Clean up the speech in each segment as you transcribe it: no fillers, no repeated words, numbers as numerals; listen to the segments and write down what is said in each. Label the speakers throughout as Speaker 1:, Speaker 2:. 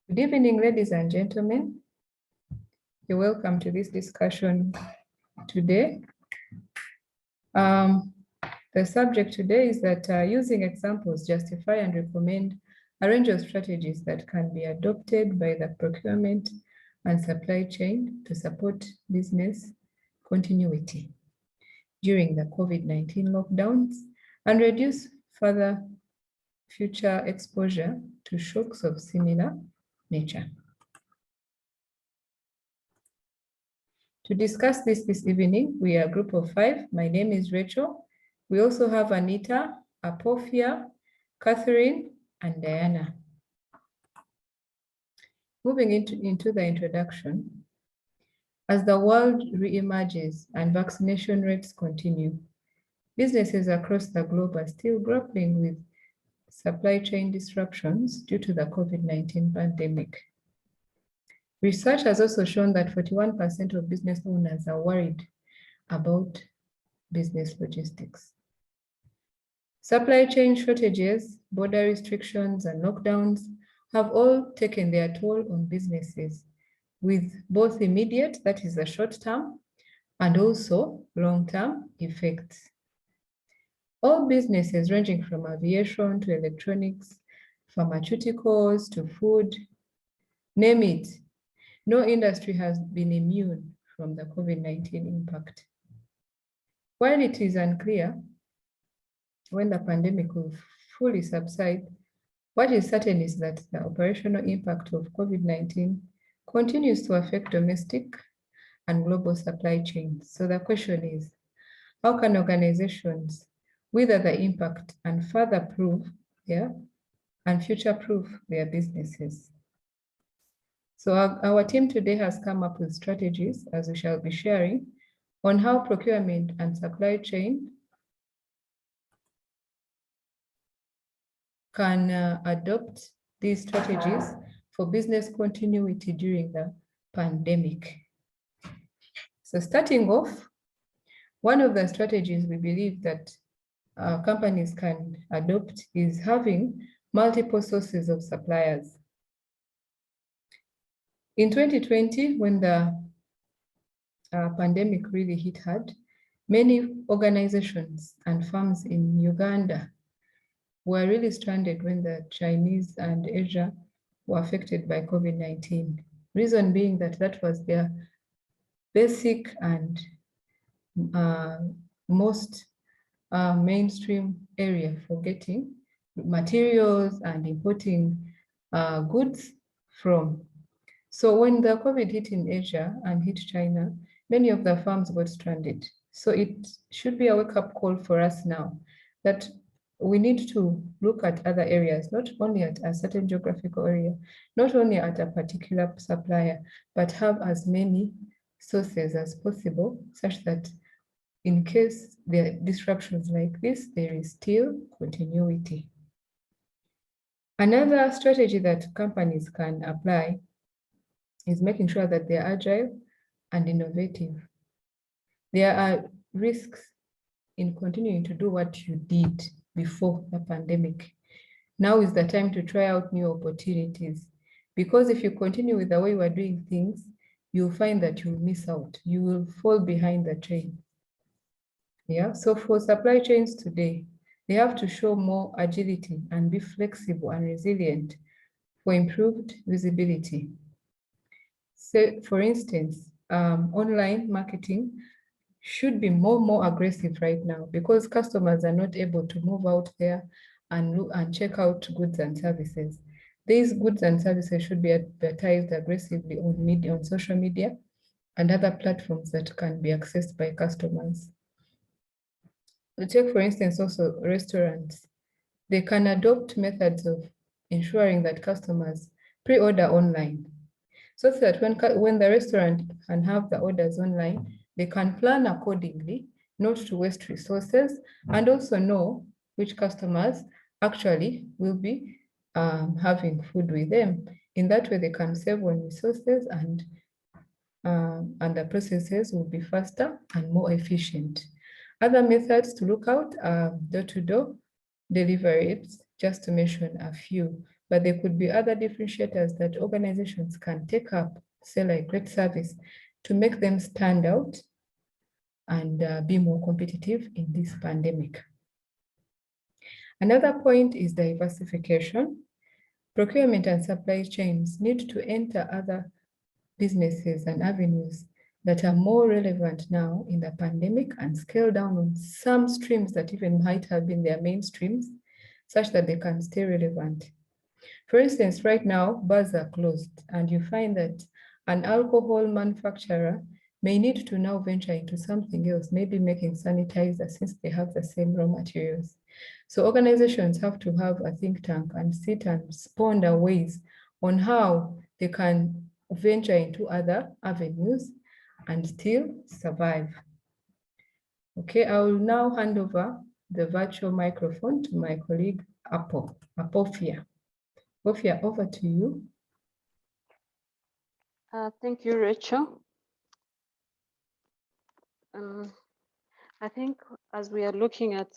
Speaker 1: Good evening, ladies and gentlemen. You're welcome to this discussion today. The subject today is that using examples justify and recommend a range of strategies that can be adopted by the procurement and supply chain to support business continuity during the COVID-19 lockdowns and reduce further future exposure to shocks of similar nature. To discuss this evening, we are a group of 5. My name is Rachel. We also have Anita, Apophia, Catherine, and Diana. Moving into the introduction, as the world reemerges and vaccination rates continue, businesses across the globe are still grappling with supply chain disruptions due to the COVID-19 pandemic. Research has also shown that 41% of business owners are worried about business logistics. Supply chain shortages, border restrictions, and lockdowns have all taken their toll on businesses, with both immediate, that is the short term, and also long-term effects. All businesses ranging from aviation to electronics, pharmaceuticals to food, name it, no industry has been immune from the COVID-19 impact. While it is unclear when the pandemic will fully subside, what is certain is that the operational impact of COVID-19 continues to affect domestic and global supply chains. So the question is, how can organizations weather the impact and further future-proof their businesses? So our team today has come up with strategies, as we shall be sharing, on how procurement and supply chain can adopt these strategies for business continuity during the pandemic. So starting off, one of the strategies we believe that companies can adopt is having multiple sources of suppliers. In 2020, when the pandemic really hit hard, many organizations and firms in Uganda were really stranded when the Chinese and Asia were affected by COVID-19. Reason being that was their basic and most mainstream area for getting materials and importing goods from. So when the COVID hit in Asia and hit China, many of the firms got stranded. So it should be a wake-up call for us now that we need to look at other areas, not only at a certain geographical area, not only at a particular supplier, but have as many sources as possible, such that in case there are disruptions like this, there is still continuity. Another strategy that companies can apply is making sure that they're agile and innovative. There are risks in continuing to do what you did before the pandemic. Now is the time to try out new opportunities, because if you continue with the way we're doing things, you'll find that you'll miss out. You will fall behind the train. Yeah, so for supply chains today, they have to show more agility and be flexible and resilient for improved visibility. So, for instance, online marketing should be more aggressive right now, because customers are not able to move out there and look and check out goods and services. These goods and services should be advertised aggressively on social media and other platforms that can be accessed by customers. So take, for instance, also restaurants. They can adopt methods of ensuring that customers pre-order online, so that when the restaurant can have the orders online, they can plan accordingly, not to waste resources, and also know which customers actually will be having food with them. In that way, they can save on resources, and the processes will be faster and more efficient. Other methods to look out are door-to-door deliver it, just to mention a few. But there could be other differentiators that organizations can take up, say like great service, to make them stand out and be more competitive in this pandemic. Another point is diversification. Procurement and supply chains need to enter other businesses and avenues that are more relevant now in the pandemic and scale down on some streams that even might have been their mainstreams, such that they can stay relevant. For instance, right now, bars are closed, and you find that an alcohol manufacturer may need to now venture into something else, maybe making sanitizer, since they have the same raw materials. So organizations have to have a think tank and sit and ponder ways on how they can venture into other avenues and still survive. Okay, I will now hand over the virtual microphone to my colleague, Apofia. Apofia, over to you.
Speaker 2: Thank you, Rachel. I think as we are looking at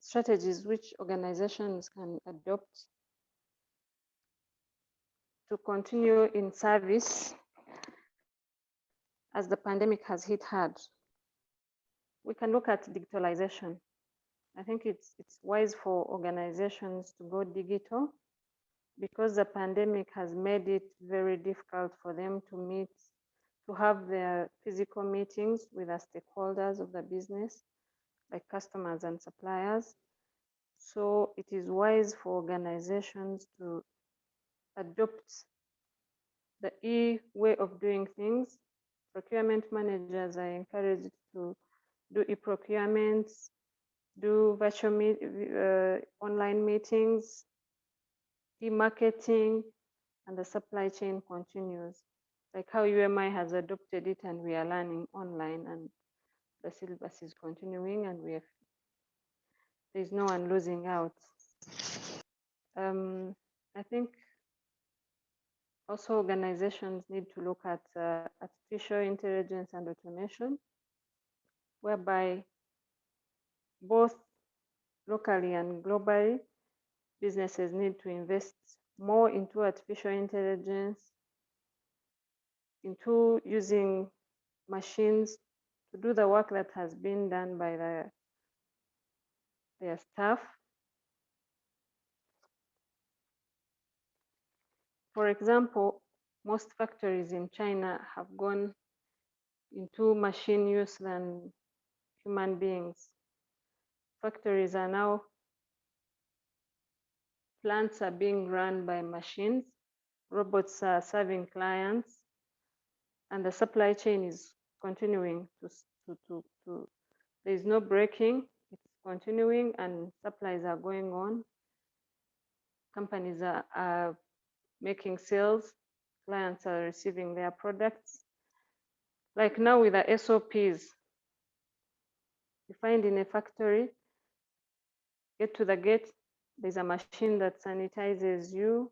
Speaker 2: strategies which organizations can adopt to continue in service as the pandemic has hit hard, we can look at digitalization. I think it's wise for organizations to go digital because the pandemic has made it very difficult for them to meet, to have their physical meetings with the stakeholders of the business, like customers and suppliers. So it is wise for organizations to adopt the way of doing things. Procurement managers are encouraged to do e-procurements, do virtual online meetings, e-marketing, and the supply chain continues. Like how UMI has adopted it and we are learning online, and the syllabus is continuing, and there's no one losing out. I think also organizations need to look at artificial intelligence and automation, whereby both locally and globally, businesses need to invest more into artificial intelligence, into using machines to do the work that has been done by their staff. For example, most factories in China have gone into machine use than human beings. Factories are now, plants are being run by machines, robots are serving clients, and the supply chain is continuing there is no breaking, it's continuing, and supplies are going on. Companies are making sales, clients are receiving their products. Like now with the SOPs, you find in a factory, get to the gate, there's a machine that sanitizes you,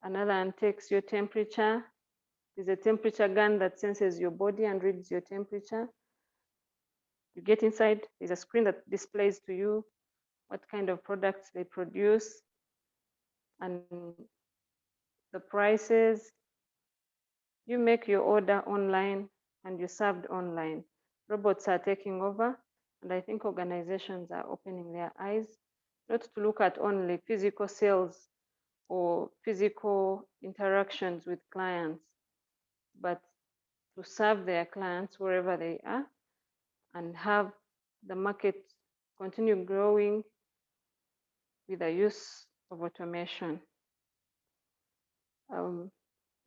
Speaker 2: another one takes your temperature, there's a temperature gun that senses your body and reads your temperature. You get inside, there's a screen that displays to you what kind of products they produce and the prices. You make your order online and you're served online. Robots are taking over, and I think organizations are opening their eyes, not to look at only physical sales or physical interactions with clients, but to serve their clients wherever they are and have the market continue growing with the use of automation.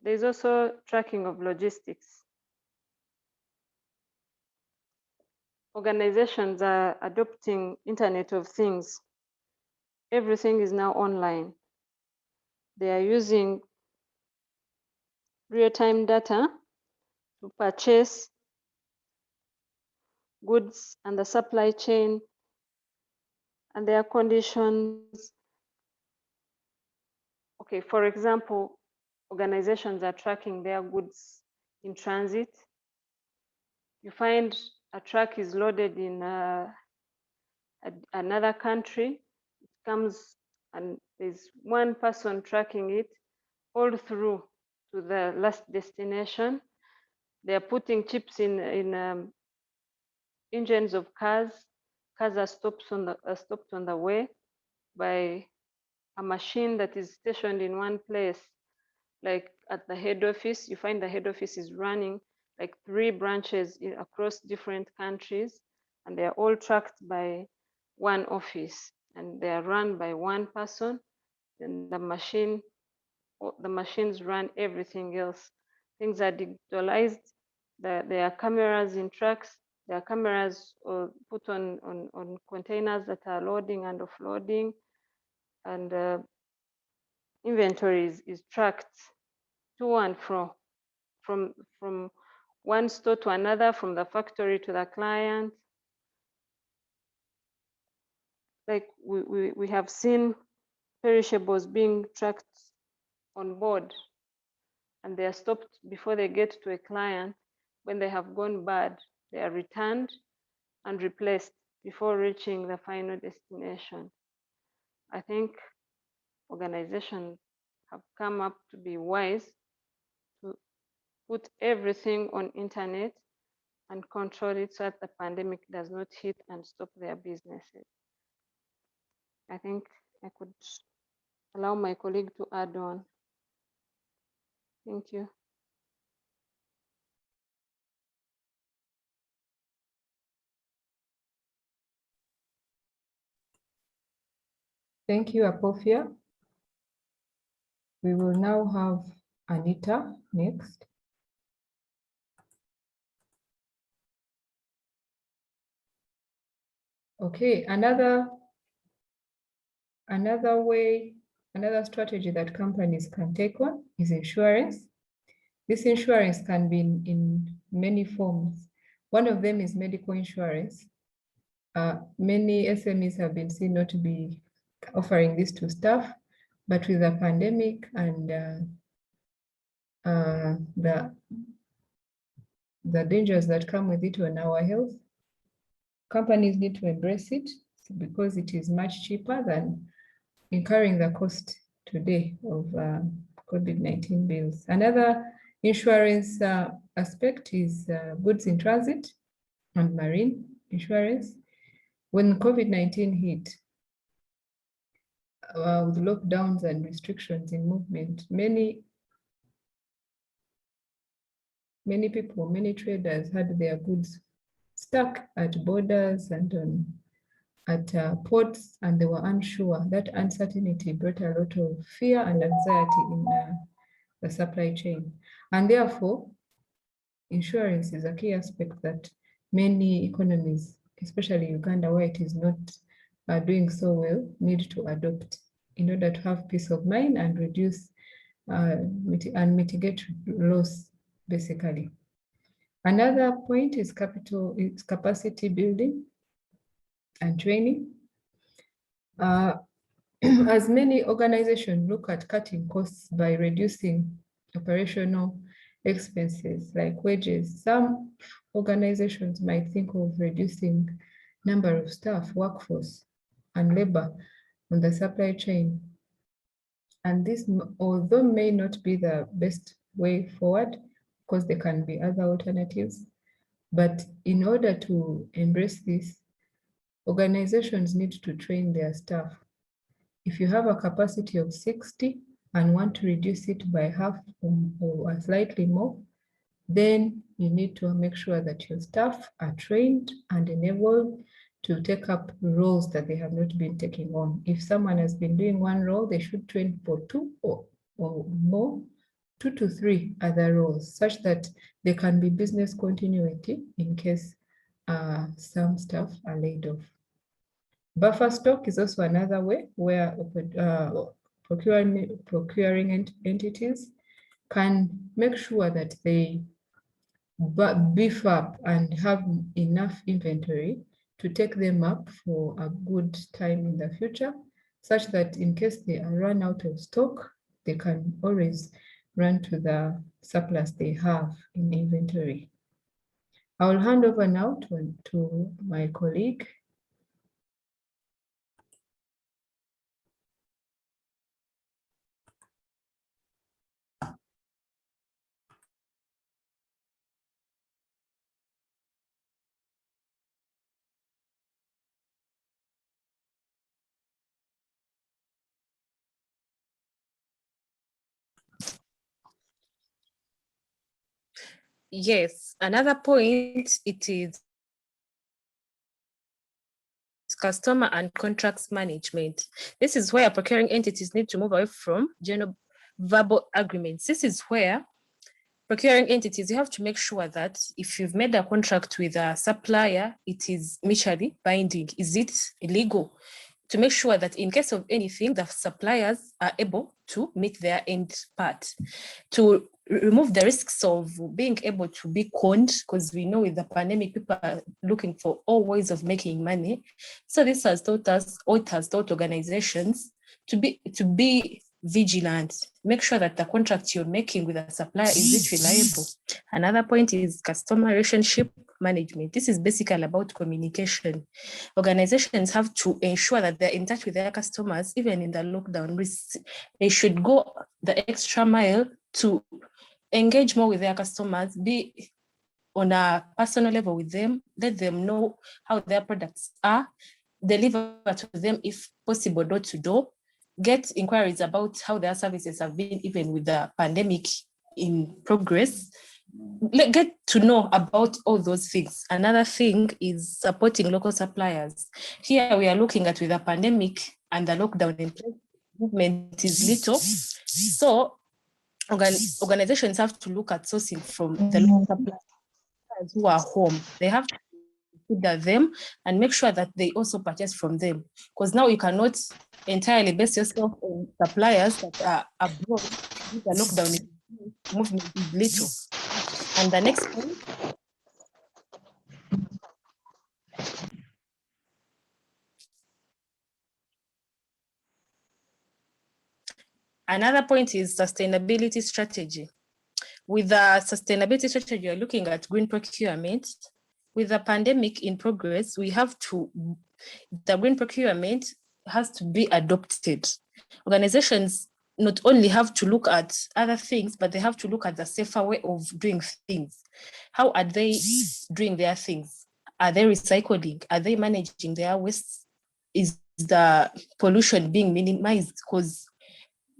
Speaker 2: There's also tracking of logistics. Organizations are adopting Internet of Things. Everything is now online. They are using real-time data to purchase goods and the supply chain and their conditions. Okay, for example, organizations are tracking their goods in transit. You find a truck is loaded in another country. It comes and there's one person tracking it all through to the last destination. They are putting chips in engines of cars. Cars are stopped on the way by a machine that is stationed in one place. Like at the head office, you find the head office is running like 3 branches across different countries, and they are all tracked by one office, and they are run by one person. And the machines run everything else. Things are digitalized. There are cameras in trucks. There are cameras put on containers that are loading and offloading, and inventory is tracked to and fro, from one store to another, from the factory to the client. Like we have seen perishables being tracked on board, and they are stopped before they get to a client. When they have gone bad, they are returned and replaced before reaching the final destination. I think organizations have come up to be wise to put everything on internet and control it so that the pandemic does not hit and stop their businesses. I think I could allow my colleague to add on. Thank you.
Speaker 1: Thank you, Apofia. We will now have Anita next. Okay, another strategy that companies can take on is insurance. This insurance can be in many forms. One of them is medical insurance. Many SMEs have been seen not to be offering this to staff, but with the pandemic and the dangers that come with it on our health, companies need to embrace it because it is much cheaper than incurring the cost today of COVID-19 bills. Another insurance aspect is goods in transit and marine insurance. When COVID-19 hit, with lockdowns and restrictions in movement, many people, many traders had their goods stuck at borders and at ports, and they were unsure. That uncertainty brought a lot of fear and anxiety in the supply chain. And therefore, insurance is a key aspect that many economies, especially Uganda, where it is not doing so well, need to adopt in order to have peace of mind and reduce and mitigate loss, basically. Another point is capacity building and training. As many organizations look at cutting costs by reducing operational expenses like wages, some organizations might think of reducing number of staff, workforce, and labor on the supply chain. And this, although may not be the best way forward, because there can be other alternatives, but in order to embrace this, organizations need to train their staff. If you have a capacity of 60 and want to reduce it by half or slightly more, then you need to make sure that your staff are trained and enabled to take up roles that they have not been taking on. If someone has been doing one role, they should train for 2 or more, 2 to 3 other roles, such that there can be business continuity in case some staff are laid off. Buffer stock is also another way where procuring entities can make sure that they beef up and have enough inventory to take them up for a good time in the future, such that in case they are run out of stock, they can always run to the surplus they have in inventory. I will hand over now to my colleague,
Speaker 3: Yes, another point, it is customer and contracts management. This is where procuring entities need to move away from general verbal agreements. This is where procuring entities, you have to make sure that if you've made a contract with a supplier, it is mutually binding. Is it illegal? To make sure that in case of anything, the suppliers are able to meet their end part. To remove the risks of being able to be conned, because we know with the pandemic, people are looking for all ways of making money. So this has taught us, or it has taught organizations to be vigilant, make sure that the contract you're making with a supplier is it reliable. Another point is customer relationship management. This is basically about communication. Organizations have to ensure that they're in touch with their customers, even in the lockdown. They should go the extra mile to engage more with their customers, be on a personal level with them, let them know how their products are, deliver to them if possible door to door, get inquiries about how their services have been even with the pandemic in progress, get to know about all those things. Another thing is supporting local suppliers. Here we are looking at with the pandemic and the lockdown in place, movement is little. So organizations have to look at sourcing from the local suppliers who are home. They have to consider them and make sure that they also purchase from them. Because now you cannot entirely base yourself on suppliers that are abroad. The lockdown movement is little. And the next point, another point is sustainability strategy. With the sustainability strategy, you're looking at green procurement. With the pandemic in progress, the green procurement has to be adopted. Organizations not only have to look at other things, but they have to look at the safer way of doing things. How are they doing their things? Are they recycling? Are they managing their waste? Is the pollution being minimized? Because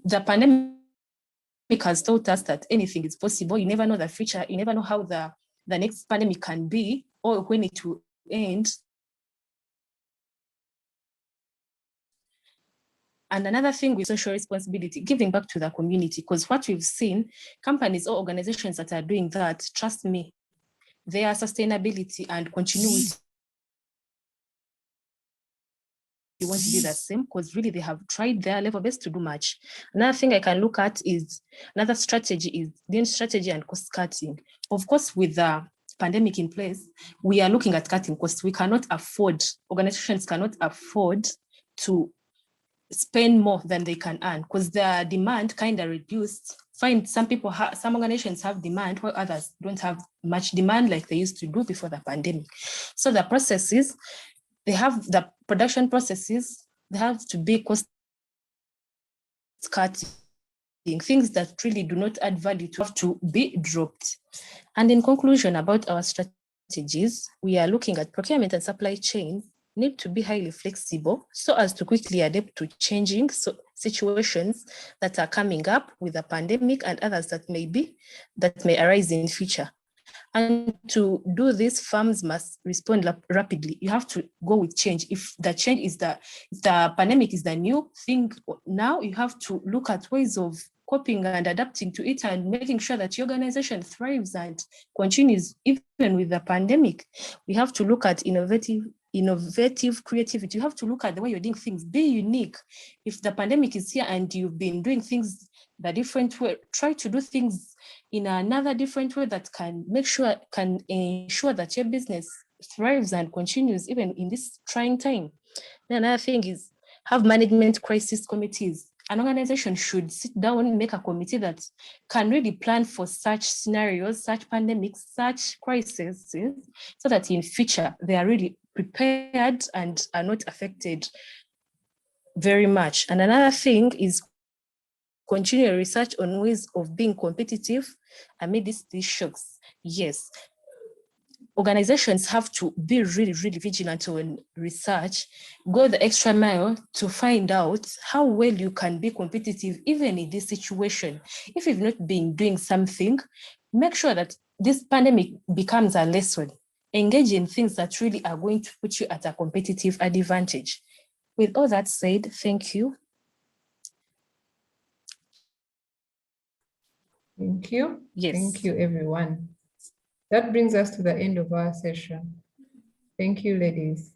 Speaker 3: the pandemic has taught us that anything is possible. You never know the future. You never know how the next pandemic can be or when it will end. And another thing with social responsibility, giving back to the community, because what we've seen, companies or organizations that are doing that, trust me, their sustainability and continuity want to be the same, because really they have tried their level best to do much. Another thing I can look at is, another strategy is lean strategy and cost cutting. Of course, with the pandemic in place, we are looking at cutting costs. We cannot afford, organizations cannot afford to spend more than they can earn, because the demand kind of reduced. Find some people, some organizations have demand while others don't have much demand like they used to do before the pandemic. So the processes, they have the production processes, they have to be cost cutting. Things that really do not add value to have to be dropped. And in conclusion about our strategies, we are looking at procurement and supply chain need to be highly flexible so as to quickly adapt to changing situations that are coming up with the pandemic and others that may arise in the future. And to do this, firms must respond rapidly. You have to go with change. If the change is the pandemic is the new thing now, you have to look at ways of coping and adapting to it and making sure that your organization thrives and continues even with the pandemic. We have to look at innovative creativity. You have to look at the way you're doing things, be unique. If the pandemic is here and you've been doing things the different way, try to do things in another different way that can ensure that your business thrives and continues even in this trying time. Then another thing is have management crisis committees. An organization should sit down and make a committee that can really plan for such scenarios, such pandemics, such crises, so that in future they are really prepared and are not affected very much. And another thing is continue research on ways of being competitive amid these shocks. Yes, organizations have to be really, really vigilant on research, go the extra mile to find out how well you can be competitive even in this situation. If you've not been doing something, make sure that this pandemic becomes a lesson. Engage in things that really are going to put you at a competitive advantage. With all that said, thank you.
Speaker 1: Thank you.
Speaker 3: Yes.
Speaker 1: Thank you, everyone. That brings us to the end of our session. Thank you, ladies.